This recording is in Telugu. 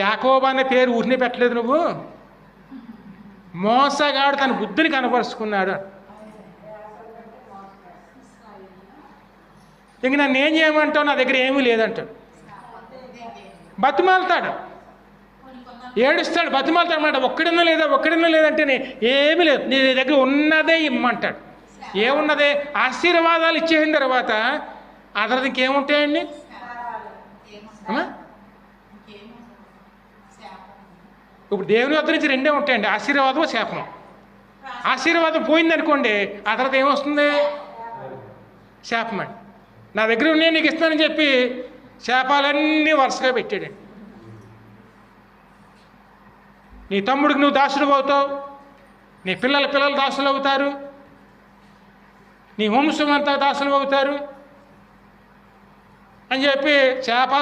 యాకోబు అనే పేరు ఊరినే పెట్టలేదు నువ్వు, మోసగాడు తన బుద్ధిని కనపరుచుకున్నాడు. ఇంక నన్ను ఏం చేయమంటావు, నా దగ్గర ఏమీ లేదంటాడు. బతిమాలుతాడు, ఏడుస్తాడు, బతిమాలుతాడు అన్నమాట. ఒక్కడిన్నా లేదంటే ఏమీ లేదు, నీ దగ్గర ఉన్నదే ఇమ్మంటాడు. ఏమున్నదే? ఆశీర్వాదాలు ఇచ్చేసిన తర్వాత ఆ తర్వాత ఇంకేముంటాయండి? ఇప్పుడు దేవుని వద్ద నుంచి రెండే ఉంటాయండి, ఆశీర్వాదం, శాపం. ఆశీర్వాదం పోయిందనుకోండి, ఆ తర్వాత ఏమొస్తుంది? శాపం అండి. నా దగ్గర ఉన్నాయి నీకు ఇస్తానని చెప్పి శాపాలన్నీ వరుసగా పెట్టాడండి. నీ తమ్ముడికి నువ్వు దాసుడు అవుతావు, నీ పిల్లలు దాసులు అవుతారు, నీ వంశం అంతా దాసులు అవుతారు అని చెప్పి శాపాలు